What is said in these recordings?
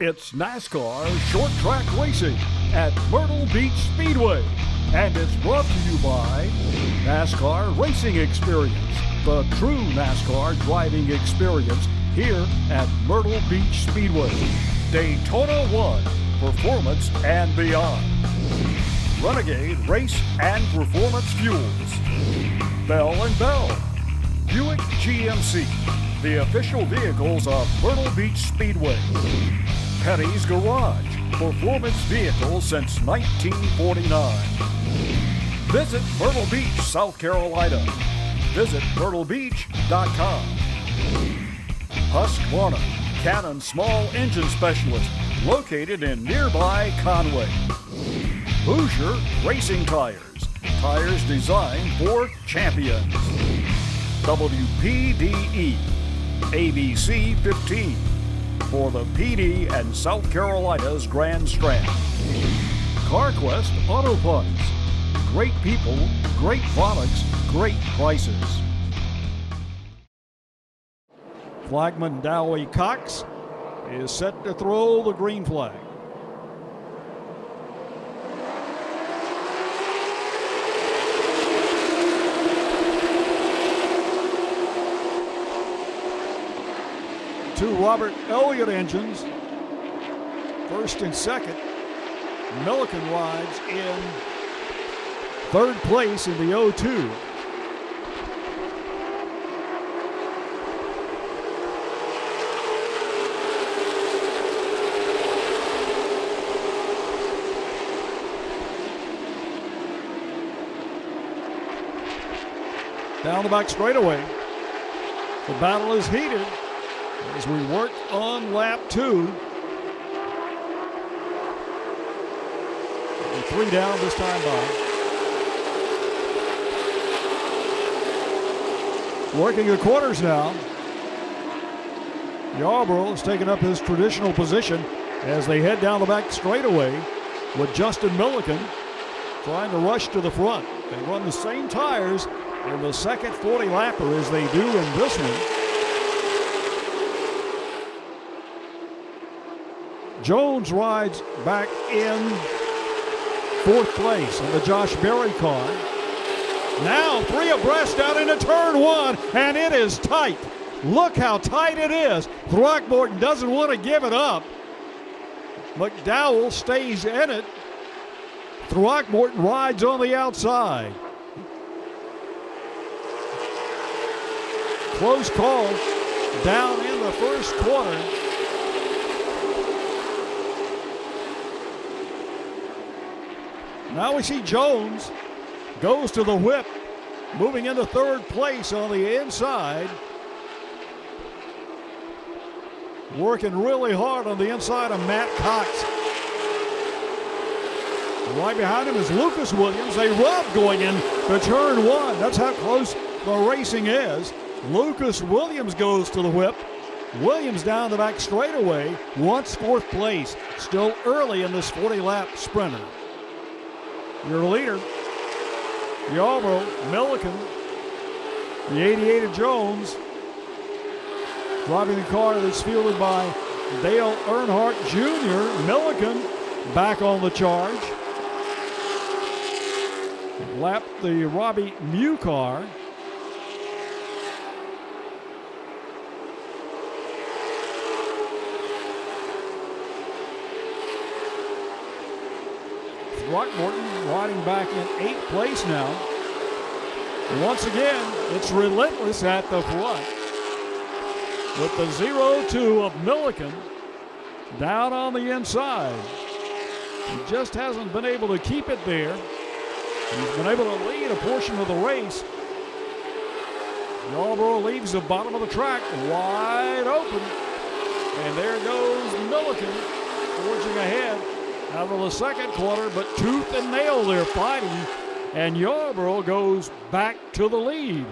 It's NASCAR short track racing at Myrtle Beach Speedway. And it's brought to you by NASCAR Racing Experience, the true NASCAR driving experience here at Myrtle Beach Speedway. Daytona 1, performance and beyond. Renegade Race and Performance Fuels. Bell & Bell. Buick GMC, the official vehicles of Myrtle Beach Speedway. Petty's Garage, performance vehicles since 1949. Visit Myrtle Beach, South Carolina. Visit myrtlebeach.com. Husqvarna, Cannon small engine specialist, located in nearby Conway. Hoosier Racing Tires, tires designed for champions. WPDE, ABC 15, for the PD and South Carolina's Grand Strand. CarQuest Auto Parts, great people, great products, great prices. Flagman Dowie Cox is set to throw the green flag. Two Robert Elliott engines, first and second. Milliken rides in third place in the 0-2. Down the back straightaway. The battle is heated as we work on lap 2. And 3 down this time by. Working the quarters now. Yarborough has taken up his traditional position as they head down the back straightaway with Justin Milliken trying to rush to the front. They run the same tires in the second 40 lapper as they do in this one. Jones rides back in fourth place in the Josh Berry car. Now 3 abreast out into turn 1, and it is tight. Look how tight it is. Throckmorton doesn't want to give it up. McDowell stays in it. Throckmorton rides on the outside. Close call down in the first quarter. Now we see Jones goes to the whip, moving into third place on the inside. Working really hard on the inside of Matt Cox. Right behind him is Lucas Williams. They rub going in to turn 1. That's how close the racing is. Lucas Williams goes to the whip. Williams down the back straightaway wants fourth place. Still early in this 40-lap sprinter. Your leader, Yarborough, Milliken, the 88 of Jones, driving the car that's fielded by Dale Earnhardt Jr. Milliken back on the charge. Lapped the Robbie Mew car. Throckmorton riding back in 8th place now. Once again, it's relentless at the front. With the 0-2 of Milliken down on the inside. He just hasn't been able to keep it there. He's been able to lead a portion of the race. Yarborough leaves the bottom of the track wide open. And there goes Milliken forging ahead out of the second quarter, but tooth and nail they're fighting, and Yarborough goes back to the lead.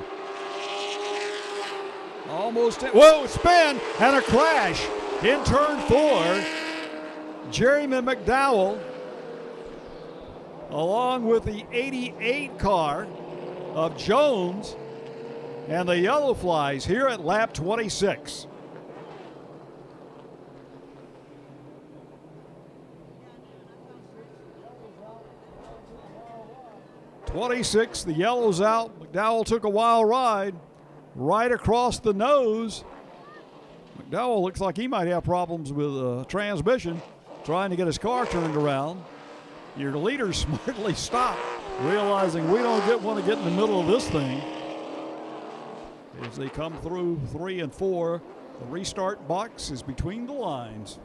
Almost, whoa, spin and a crash in turn 4. Jeremy McDowell, along with the 88 car of Jones and the Yellow Flies here at lap 26. 26, the yellow's out. McDowell took a wild ride right across the nose. McDowell looks like he might have problems with transmission, trying to get his car turned around. Your leader smartly stopped, realizing we don't want to get in the middle of this thing. As they come through 3 and 4, the restart box is between the lines.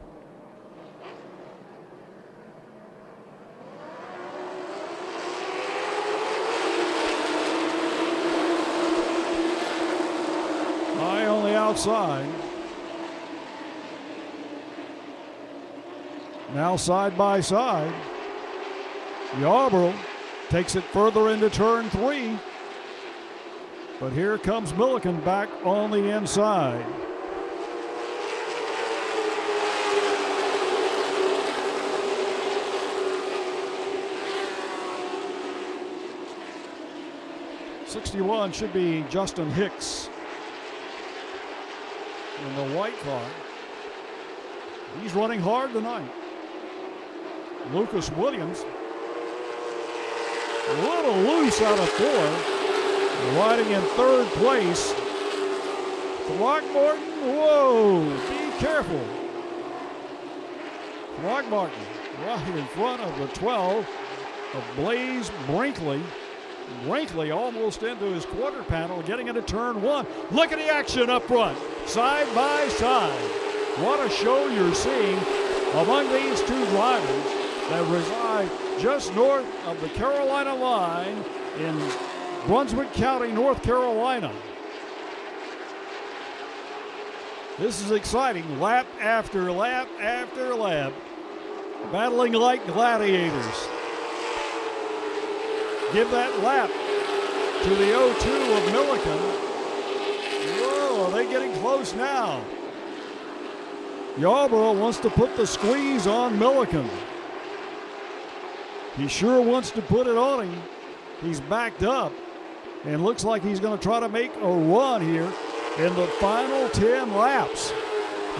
High on the outside. Now side by side. Yarborough takes it further into turn 3. But here comes Milliken back on the inside. '61 should be Justin Hicks in the white car. He's running hard tonight. Lucas Williams, a little loose out of 4, riding in 3rd place. Throckmorton, whoa, be careful. Throckmorton right in front of the 12 of Blaze Brinkley. Brinkley almost into his quarter panel, getting into turn 1. Look at the action up front, side by side. What a show you're seeing among these two drivers that reside just north of the Carolina line in Brunswick County, North Carolina. This is exciting, lap after lap after lap, battling like gladiators. Give that lap to the 0-2 of Milliken. Whoa, are they getting close now? Yarborough wants to put the squeeze on Milliken. He sure wants to put it on him. He's backed up and looks like he's going to try to make a run here in the final 10 laps.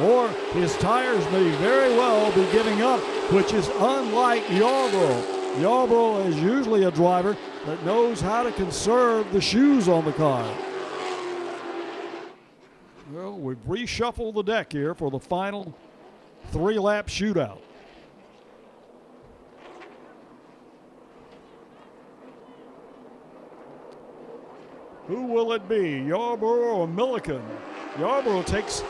Or his tires may very well be giving up, which is unlike Yarborough. Yarborough is usually a driver that knows how to conserve the shoes on the car. Well, we've reshuffled the deck here for the final 3-lap shootout. Who will it be, Yarborough or Milliken? Yarborough takes the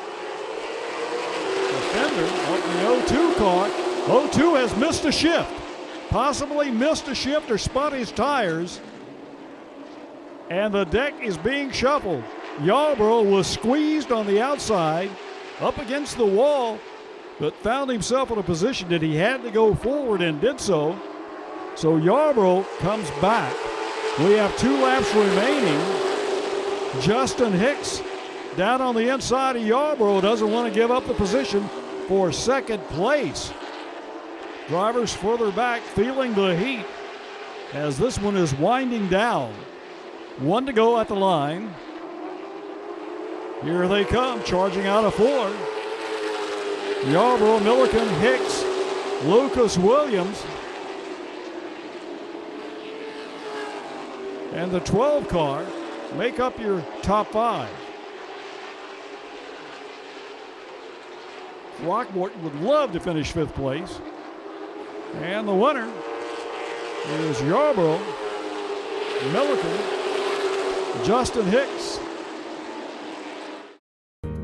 fender of the 0-2 car. 0-2 has missed a shift, possibly missed a shift or spun his tires, and the deck is being shuffled. Yarborough was squeezed on the outside, up against the wall, but found himself in a position that he had to go forward and did so. So Yarborough comes back. We have 2 laps remaining. Justin Hicks down on the inside of Yarborough doesn't want to give up the position for 2nd place. Drivers further back feeling the heat as this one is winding down. 1 to go at the line. Here they come, charging out of 4. Yarborough, Milliken, Hicks, Lucas Williams. And the 12 car make up your top 5. Throckmorton would love to finish 5th place. And the winner is Yarborough, Milliken, Justin Hicks.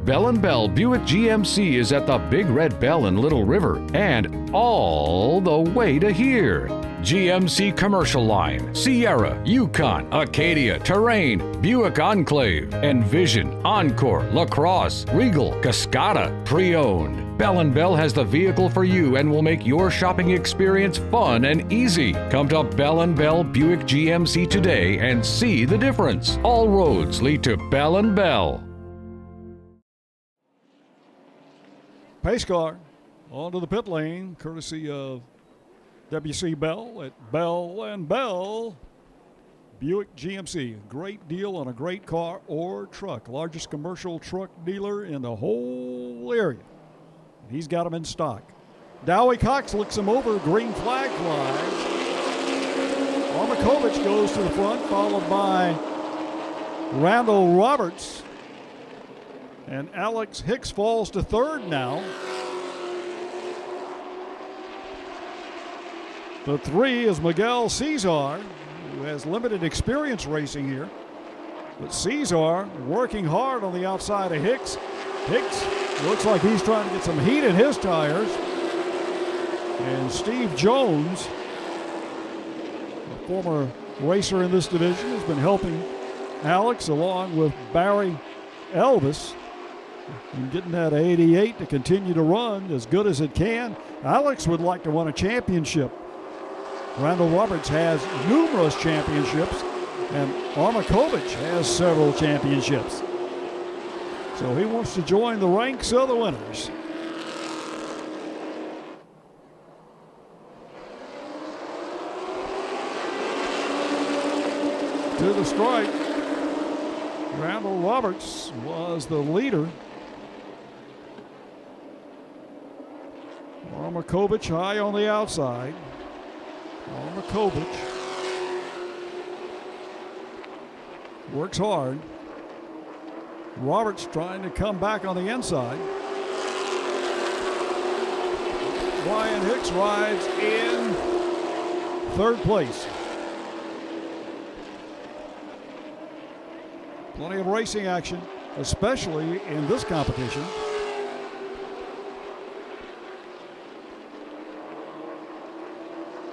Bell & Bell Buick GMC is at the Big Red Bell in Little River and all the way to here. GMC Commercial Line, Sierra, Yukon, Acadia, Terrain, Buick Enclave, Envision, Encore, LaCrosse, Regal, Cascada, Pre-Owned. Bell & Bell has the vehicle for you and will make your shopping experience fun and easy. Come to Bell & Bell Buick GMC today and see the difference. All roads lead to Bell & Bell. Pace car onto the pit lane, courtesy of W.C. Bell at Bell & Bell Buick GMC. Great deal on a great car or truck. Largest commercial truck dealer in the whole area. He's got them in stock. Dowie Cox looks him over. Green flag flies. Armakovich goes to the front, followed by Randall Roberts. And Alex Hicks falls to third now. The 3 is Miguel Cesar, who has limited experience racing here. But Cesar working hard on the outside of Hicks. Hicks looks like he's trying to get some heat in his tires. And Steve Jones, a former racer in this division, has been helping Alex along with Barry Elvis and getting that 88 to continue to run as good as it can. Alex would like to win a championship. Randall Roberts has numerous championships, and Armakovich has several championships. So he wants to join the ranks of the winners. To the stripe, Randall Roberts was the leader. Armakovich high on the outside. Armakovich works hard. Roberts trying to come back on the inside. Brian Hicks rides in third place. Plenty of racing action, especially in this competition.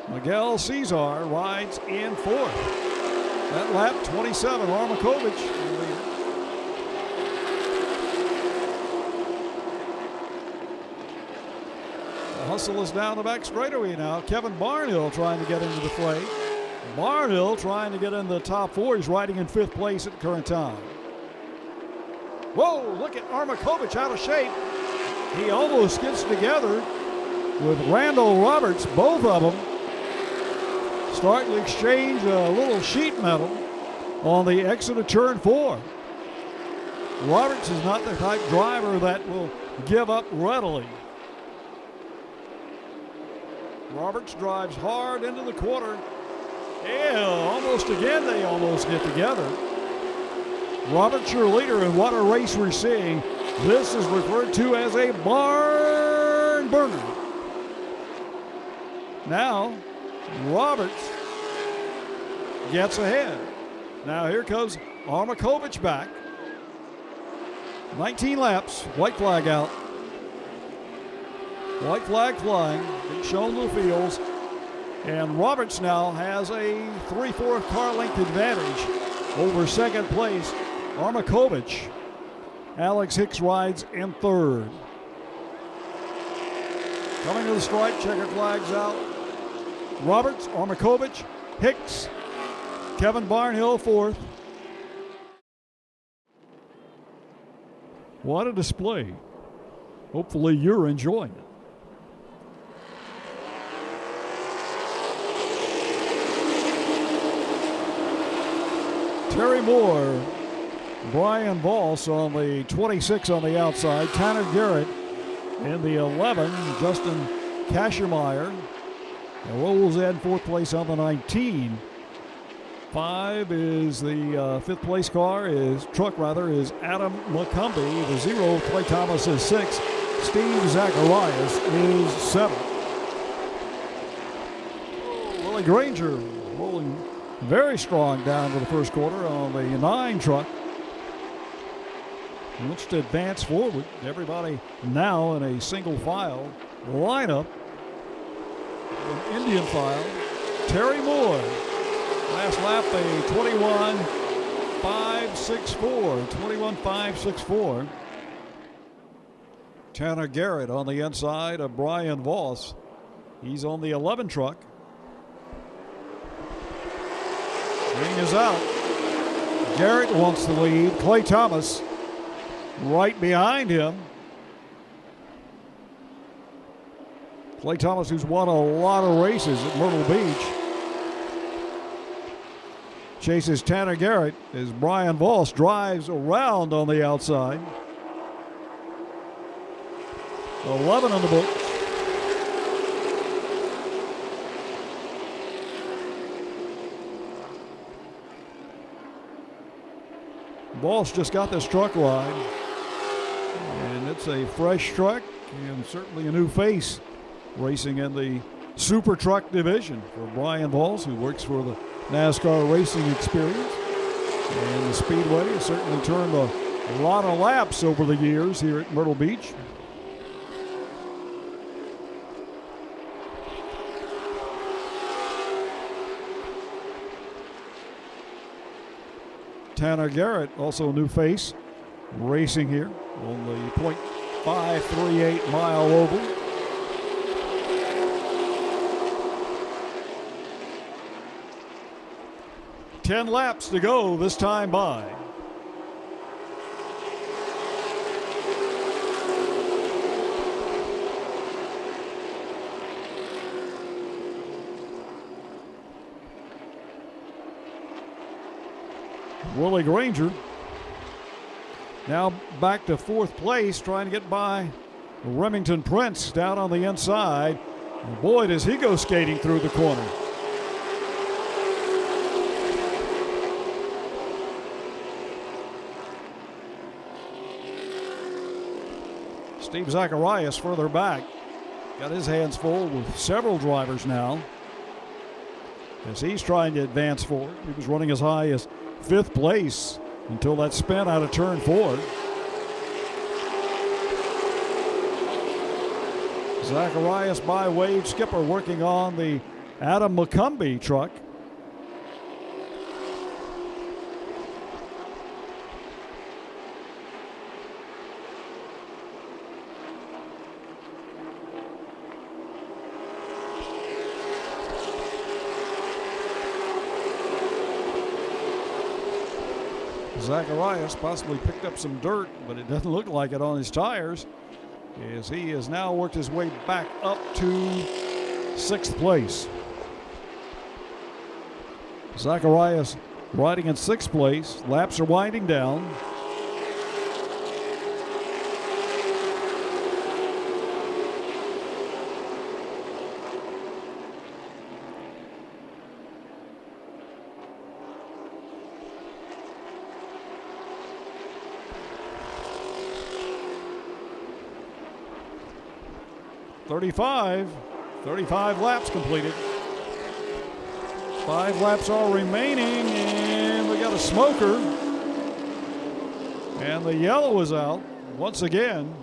Miguel Cesar rides in fourth. That lap, 27, Armakovich. The hustle is down the back straightaway now. Kevin Barnhill trying to get into the fray. Barnhill trying to get in the top 4. He's riding in 5th place at the current time. Whoa, look at Armakovich out of shape. He almost gets together with Randall Roberts, both of them starting to exchange a little sheet metal on the exit of turn 4. Roberts is not the type driver that will give up readily. Roberts drives hard into the quarter. Yeah, almost again they almost get together. Roberts your leader, and what a race we're seeing. This is referred to as a barn burner. Now, Roberts gets ahead. Now here comes Armakovich back. 19 laps, white flag out. White flag flying, being shown to the fields. And Roberts now has a 3/4 car length advantage over second place, Armakovich. Alex Hicks rides in third. Coming to the stripe, checker flags out. Roberts, Armakovich, Hicks, Kevin Barnhill fourth. What a display. Hopefully you're enjoying it. Terry Moore, Brian Vause on the 26 on the outside, Tanner Garrett in the 11, Justin Kashermeyer rolls in 4th place on the 19. 5 is the 5th place car, truck is Adam McCumbee. The 0, Clay Thomas is 6. Steve Zacharias is 7. Willie Granger rolling very strong down to the first quarter on the 9 truck. Wants to advance forward. Everybody now in a single file lineup. An Indian file. Terry Moore. Last lap a 21.564. 21.564. Tanner Garrett on the inside of Brian Vause. He's on the 11 truck. Ring is out. Garrett wants the lead. Clay Thomas right behind him. Clay Thomas, who's won a lot of races at Myrtle Beach, chases Tanner Garrett as Brian Vause drives around on the outside. 11 on the books. Vause just got this truck ride, and it's a fresh truck and certainly a new face racing in the Super Truck division for Brian Vause, who works for the NASCAR Racing Experience. And the Speedway has certainly turned a lot of laps over the years here at Myrtle Beach. Tanner Garrett, also a new face, racing here on the .538 mile oval. Ten laps to go this time by. Willie Granger now back to fourth place, trying to get by Remington Prince down on the inside. And boy, does he go skating through the corner. Steve Zacharias further back. Got his hands full with several drivers now as he's trying to advance forward. He was running as high as fifth place until that spin out of turn 4. Zacharias by Wade Skipper working on the Adam McCumbee truck. Zacharias possibly picked up some dirt, but it doesn't look like it on his tires, as he has now worked his way back up to sixth place. Zacharias riding in sixth place. Laps are winding down. Thirty-five laps completed. 5 laps are remaining, and we got a smoker. And the yellow is out once again.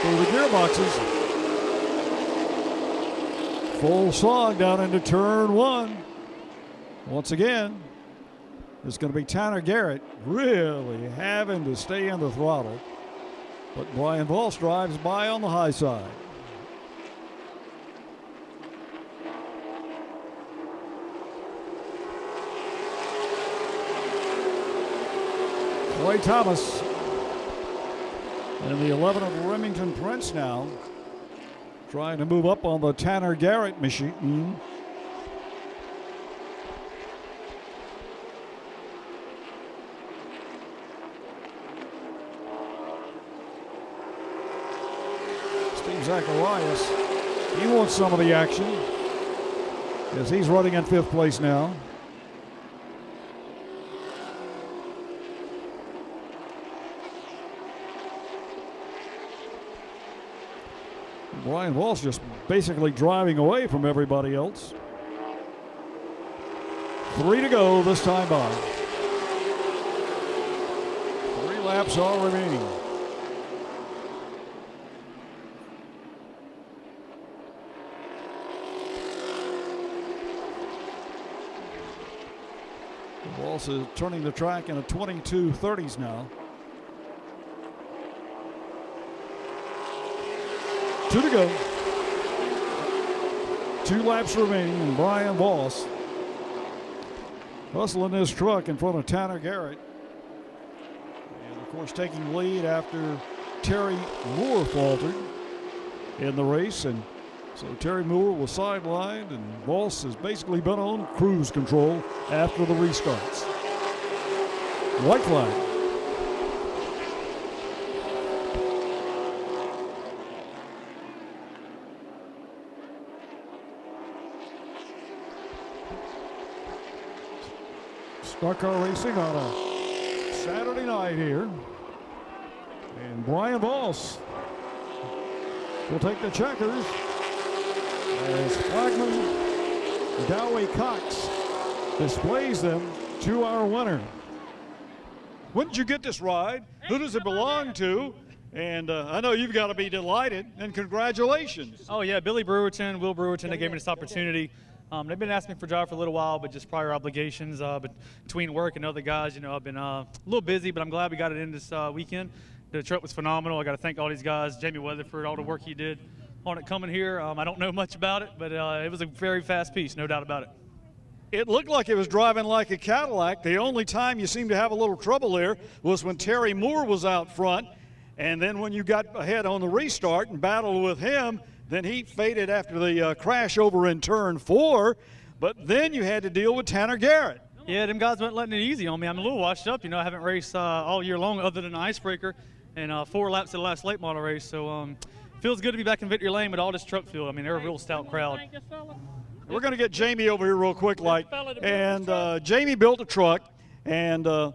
Through the gearboxes. Full song down into turn 1. Once again, it's going to be Tanner Garrett really having to stay in the throttle. But Brian Vause drives by on the high side. Clay Thomas and the 11 of Remington Prince now trying to move up on the Tanner Garrett machine. Zacharias, he wants some of the action as he's running in 5th place now. Brian Vause just basically driving away from everybody else. 3 to go this time by. 3 laps are remaining. Vause is turning the track in a 22:30s now. 2 to go. 2 laps remaining, and Brian Vause hustling his truck in front of Tanner Garrett. And of course taking lead after Terry Moore faltered in the race. And so Terry Moore was sidelined, and Vause has basically been on cruise control after the restarts. White flag. Stock car racing on a Saturday night here. And Brian Vause will take the checkers as flagman Dowie Cox displays them to our winner. When did you get this ride? Who does it belong to? And I know you've got to be delighted, and congratulations. Oh, yeah, Billy Brewerton, Will Brewerton, they gave me this opportunity. They've been asking me for a job for a little while, but just prior obligations between work and other guys, I've been a little busy, but I'm glad we got it in this weekend. The truck was phenomenal. I got to thank all these guys, Jamie Weatherford, all the work he did on it coming here. I don't know much about it, but it was a very fast piece, no doubt about it. It looked like it was driving like a Cadillac. The only time you seemed to have a little trouble there was when Terry Moore was out front. And then when you got ahead on the restart and battled with him, then he faded after the crash over in turn 4. But then you had to deal with Tanner Garrett. Yeah, them guys weren't letting it easy on me. I'm a little washed up. I haven't raced all year long other than the icebreaker and 4 laps of the last late model race. So feels good to be back in victory lane with all this truck fuel. They're a real stout crowd. We're going to get Jamie over here real quick, and Jamie built a truck, and the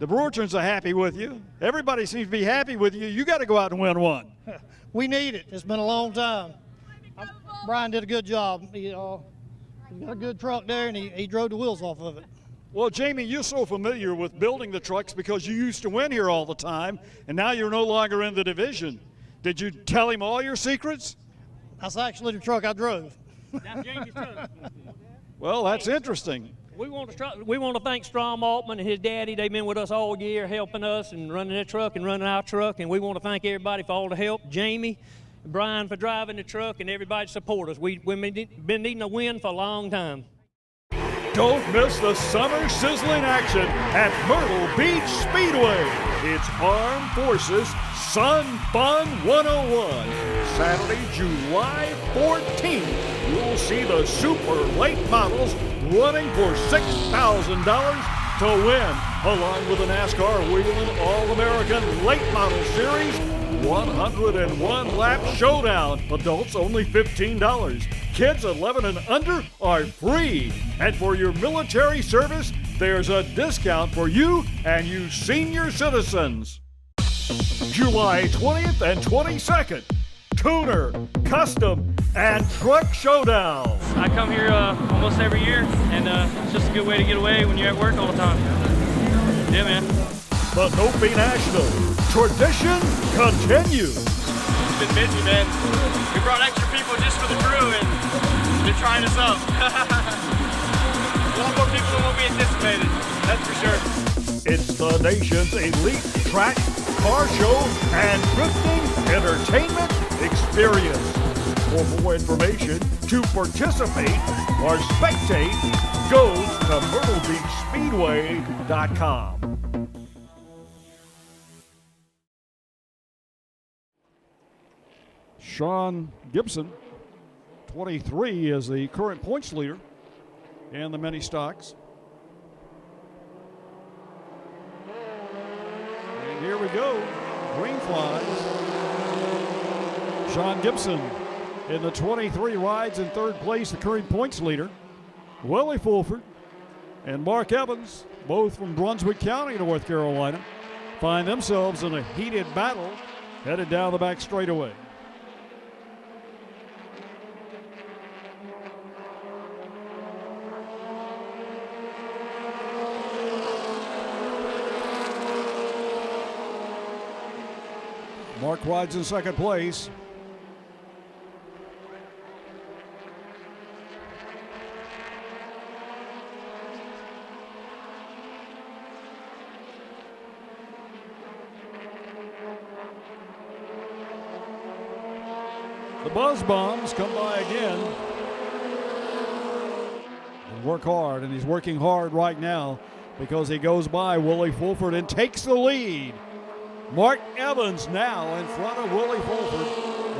Brewertons are happy with you. Everybody seems to be happy with you. You got to go out and win one. We need it. It's been a long time. Brian did a good job. He got a good truck there, and he drove the wheels off of it. Well, Jamie, you're so familiar with building the trucks because you used to win here all the time, and now you're no longer in the division. Did you tell him all your secrets? That's actually the truck I drove. That's Jamie's truck. Well, that's interesting. We want to thank Strom Altman and his daddy. They've been with us all year helping us and running their truck and running our truck, and we want to thank everybody for all the help. Jamie, Brian for driving the truck, and everybody support us. We've been needing a win for a long time. Don't miss the summer sizzling action at Myrtle Beach Speedway. It's Armed Forces Sun Fun 101. Saturday, July 14th. You'll see the super late models running for $6,000 to win, along with the NASCAR Wheeling All-American Late Model Series 101 lap showdown. Adults only $15. Kids 11 and under are free. And for your military service, there's a discount for you and you senior citizens. July 20th and 22nd, Tuner, Custom, and Truck Showdown. I come here almost every year, and it's just a good way to get away when you're at work all the time. Yeah, man. The Nopi National. Tradition continues. It's been busy, man. We brought extra people just for the crew, and they're trying us up. A lot more people than what we anticipated, that's for sure. It's the nation's elite track, car show, and drifting entertainment experience. For more information, to participate or spectate, go to MyrtleBeachSpeedway.com. Sean Gibson, 23, is the current points leader in the mini stocks. And here we go, green flies. Sean Gibson in the 23 rides in third place, the current points leader. Willie Fulford and Mark Evans, both from Brunswick County, North Carolina, find themselves in a heated battle headed down the back straightaway. Mark rides in second place. The Buzz Bombs come by again and work hard, and he's working hard right now because he goes by Willie Fulford and takes the lead. Mark Evans now in front of Willie Fulford,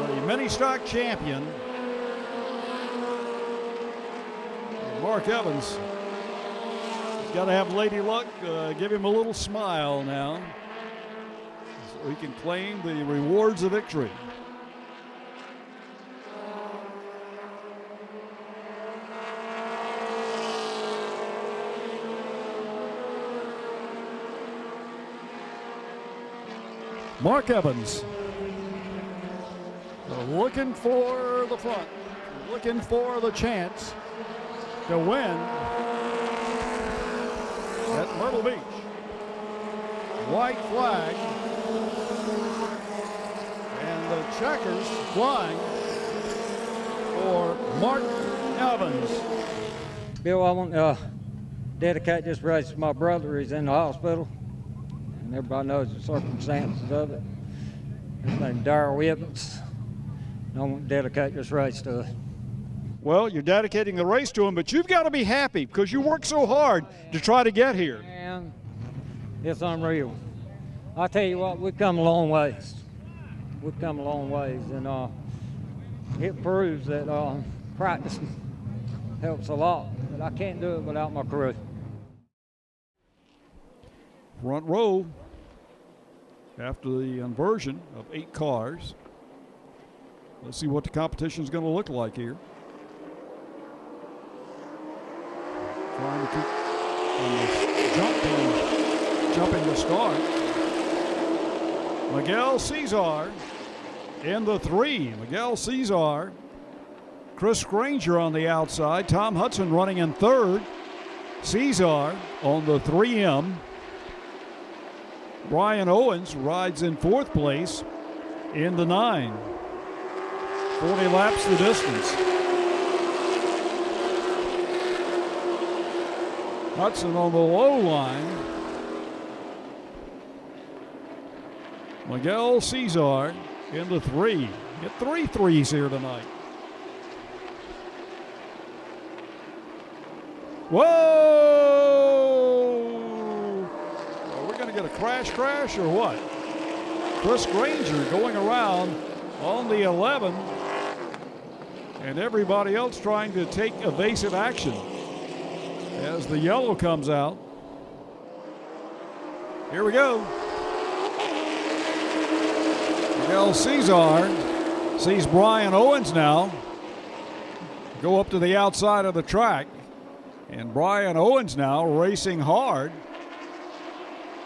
the mini stock champion. And Mark Evans, he's got to have Lady Luck give him a little smile now so he can claim the rewards of victory. Mark Evans looking for the front, looking for the chance to win at Myrtle Beach. White flag, and the checkers flying for Mark Evans. Bill, I want to dedicate this race to my brother. He's in the hospital, and everybody knows the circumstances of it. His name's Darrell Evans, and I want to dedicate this race to him. Well, you're dedicating the race to him, but you've got to be happy because you worked so hard to try to get here. And it's unreal. I tell you what, we've come a long ways. We've come a long ways, and it proves that practice helps a lot, but I can't do it without my crew. Front row after the inversion of 8 cars. Let's see what the competition is going to look like here. Trying to keep jumping the start. Miguel Cesar in the 3. Miguel Cesar. Chris Granger on the outside. Tom Hudson running in 3rd. Cesar on the 3M. Brian Owens rides in 4th place in the 9. 40 laps the distance. Hudson on the low line. Miguel Cesar in the 3. Get 3 threes here tonight. Whoa! Are we going to get a crash or what? Chris Granger going around on the 11, and everybody else trying to take evasive action as the yellow comes out. Here we go. Miguel Cesar sees Brian Owens now go up to the outside of the track. And Brian Owens now racing hard.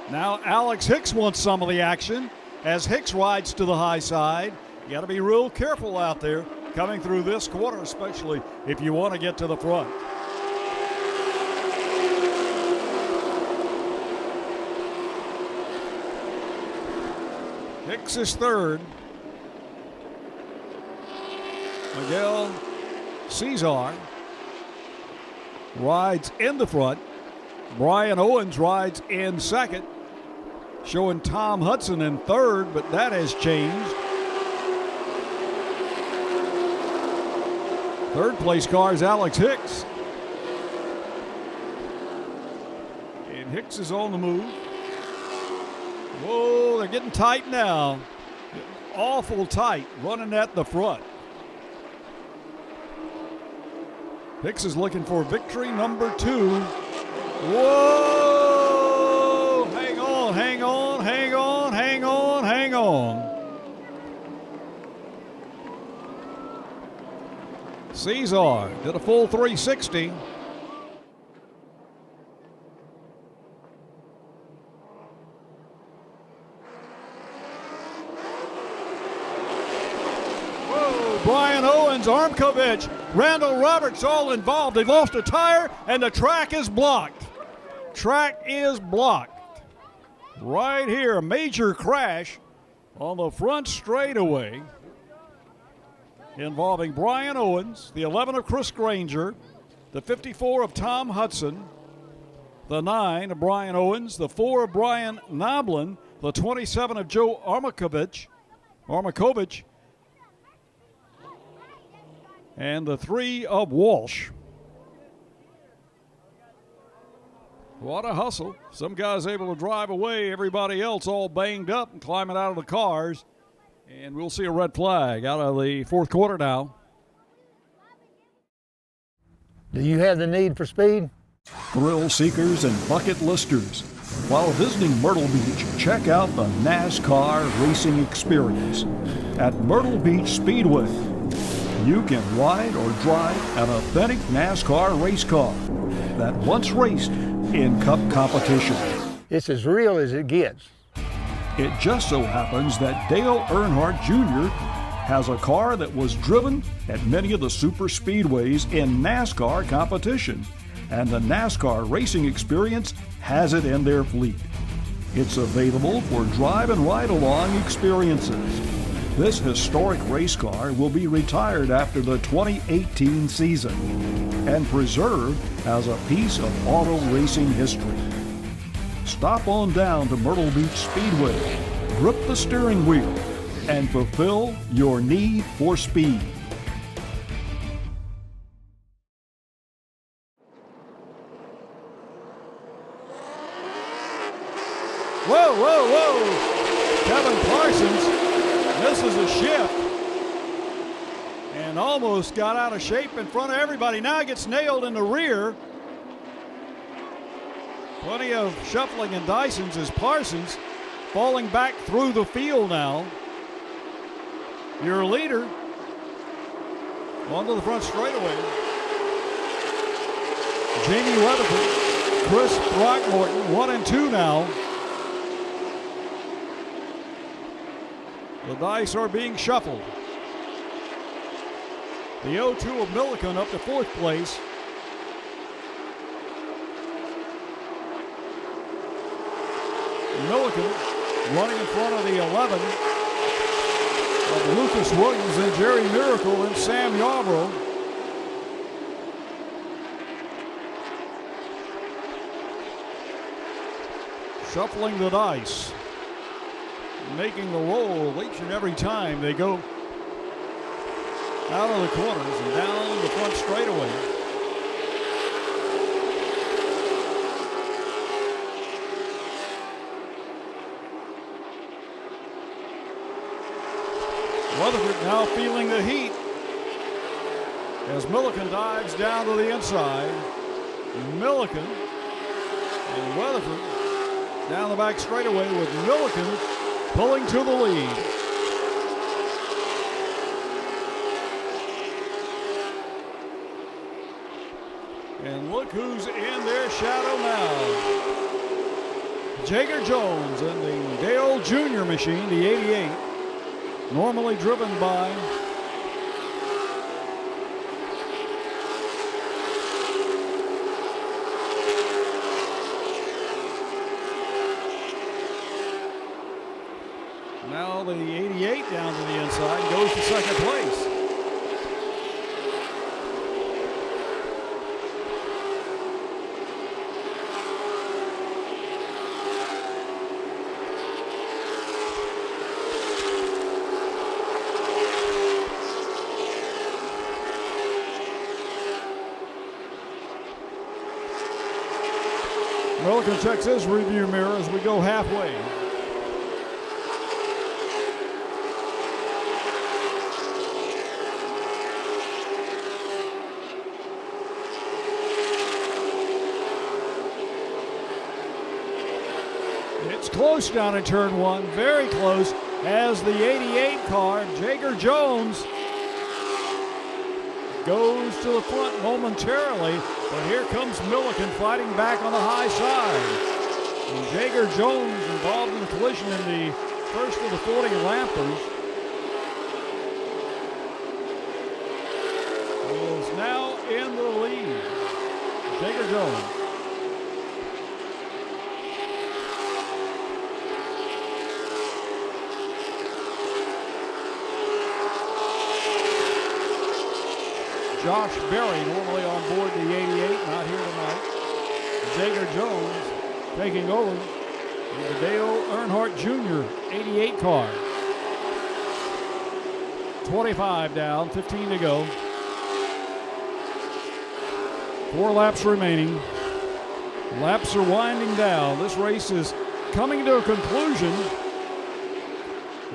Now Alex Hicks wants some of the action as Hicks rides to the high side. You got to be real careful out there coming through this corner, especially if you want to get to the front. Hicks is 3rd. Miguel Cesar rides in the front. Brian Owens rides in 2nd, showing Tom Hudson in 3rd, but that has changed. 3rd place car is Alex Hicks. And Hicks is on the move. Whoa, they're getting tight now. Awful tight, running at the front. Hicks is looking for victory number 2. Whoa! Hang on, hang on, hang on, hang on, hang on. Cesar did a full 360. Whoa, Brian Owens, Armkovich, Randall Roberts all involved. They lost a tire and the track is blocked. Track is blocked. Right here, a major crash on the front straightaway involving Brian Owens, the 11 of Chris Granger, the 54 of Tom Hudson, the 9 of Brian Owens, the 4 of Brian Noblin, the 27 of Joe Armakovich, and the 3 of Walsh. What a hustle. Some guys able to drive away, everybody else all banged up and climbing out of the cars. And we'll see a red flag out of the 4th quarter now. Do you have the need for speed? Thrill seekers and bucket listers. While visiting Myrtle Beach, check out the NASCAR racing experience at Myrtle Beach Speedway. You can ride or drive an authentic NASCAR race car that once raced in Cup competition. It's as real as it gets. It just so happens that Dale Earnhardt Jr. has a car that was driven at many of the super speedways in NASCAR competition, and the NASCAR Racing Experience has it in their fleet. It's available for drive and ride-along experiences. This historic race car will be retired after the 2018 season and preserved as a piece of auto racing history. Stop on down to Myrtle Beach Speedway, grip the steering wheel, and fulfill your need for speed. Whoa, whoa, whoa! Kevin Parsons misses a shift and almost got out of shape in front of everybody. Now gets nailed in the rear. Plenty of shuffling and Dysons as Parsons falling back through the field now. Your leader onto the front straightaway. Jamie Weatherford, Chris Throckmorton, 1 and 2 now. The dice are being shuffled. The 0-2 of Milliken up to 4th place. Milliken running in front of the 11 of Lucas Williams and Jerry Miracle and Sam Yarbrough. Shuffling the dice, making the roll each and every time they go out of the corners and down the front straightaway. Weatherford now feeling the heat as Milliken dives down to the inside. Milliken and Weatherford down the back straightaway with Milliken pulling to the lead. And look who's in their shadow now. Jagger Jones in the Dale Jr. machine, the 88. Normally driven by now the 88 down to the inside, goes to second place. Milliken checks his review mirror as we go halfway. It's close down in turn 1, very close, as the 88 car, Jagger Jones, goes to the front momentarily, but here comes Milliken fighting back on the high side. And Jagger Jones involved in the collision in the first of the 40 lampers is now in the lead. Jagger Jones. Josh Berry, normally on board the 88, not here tonight. Jagger Jones taking over in the Dale Earnhardt Jr. 88 car. 25 down, 15 to go. 4 laps remaining. Laps are winding down. This race is coming to a conclusion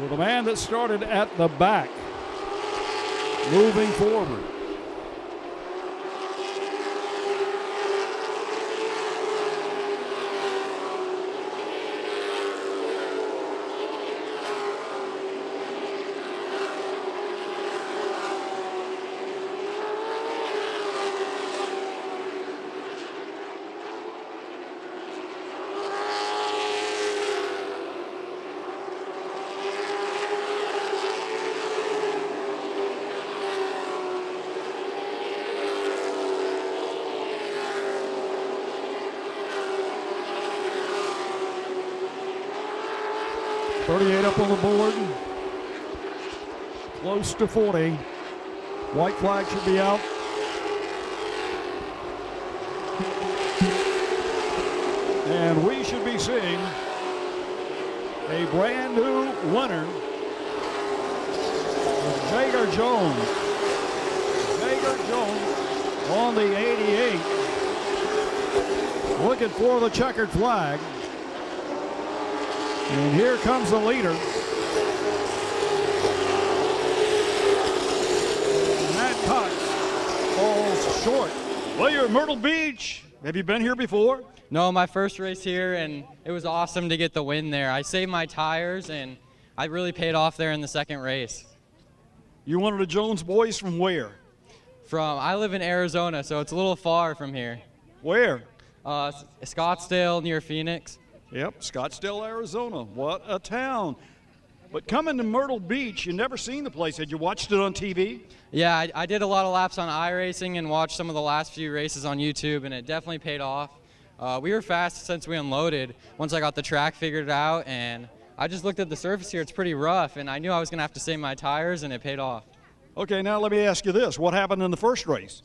with a man that started at the back moving forward. 38 up on the board. Close to 40. White flag should be out. And we should be seeing a brand new winner. Jagger Jones. Jagger Jones on the 88. Looking for the checkered flag. And here comes the leader. And Matt Cox falls short. Well, you're at Myrtle Beach. Have you been here before? No, my first race here, and it was awesome to get the win there. I saved my tires, and I really paid off there in the second race. You one of the Jones boys from where? I live in Arizona, so it's a little far from here. Where? Scottsdale, near Phoenix. Yep, Scottsdale, Arizona. What a town. But coming to Myrtle Beach, you never seen the place. Had you watched it on TV? Yeah, I did a lot of laps on iRacing and watched some of the last few races on YouTube, and it definitely paid off. We were fast since we unloaded once I got the track figured out, and I just looked at the surface here. It's pretty rough, and I knew I was going to have to save my tires, and it paid off. Okay, now let me ask you this. What happened in the first race?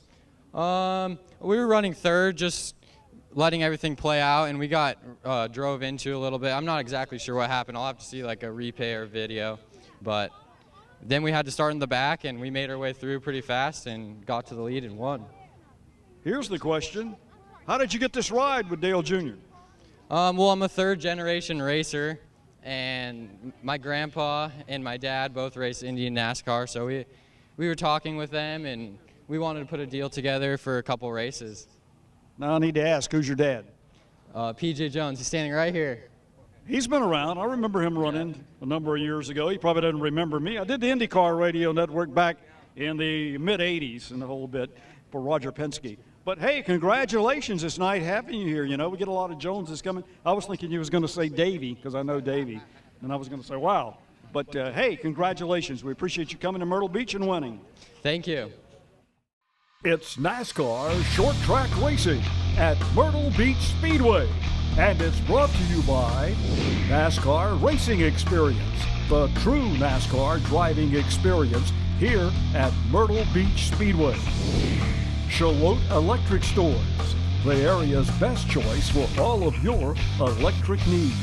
We were running third, just letting everything play out, and we got drove into a little bit. I'm not exactly sure what happened. I'll have to see like a replay or video. But then we had to start in the back, and we made our way through pretty fast and got to the lead and won. Here's the question. How did you get this ride with Dale Jr.? Well, I'm a third-generation racer, and my grandpa and my dad both race Indian NASCAR, so we were talking with them, and we wanted to put a deal together for a couple races. Now I need to ask, who's your dad? PJ Jones. He's standing right here. He's been around. I remember him running a number of years ago. He probably doesn't remember me. I did the IndyCar radio network back in the mid-'80s and a whole bit for Roger Penske. But, hey, congratulations. It's nice having you here. You know, we get a lot of Joneses coming. I was thinking you was going to say Davey because I know Davey. And I was going to say, wow. But, hey, congratulations. We appreciate you coming to Myrtle Beach and winning. Thank you. It's NASCAR Short Track Racing at Myrtle Beach Speedway. And it's brought to you by NASCAR Racing Experience, the true NASCAR driving experience here at Myrtle Beach Speedway. Shalot Electric Stores, the area's best choice for all of your electric needs.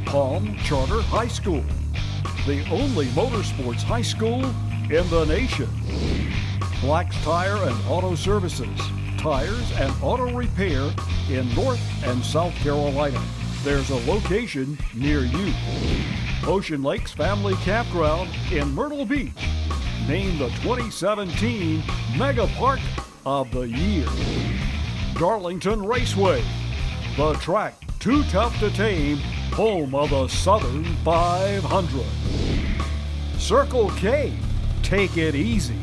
Palm Charter High School, the only motorsports high school in the nation. Black's Tire and Auto Services, tires and auto repair in North and South Carolina. There's a location near you. Ocean Lakes Family Campground in Myrtle Beach, named the 2017 Mega Park of the Year. Darlington Raceway, the track too tough to tame, home of the Southern 500. Circle K, take it easy.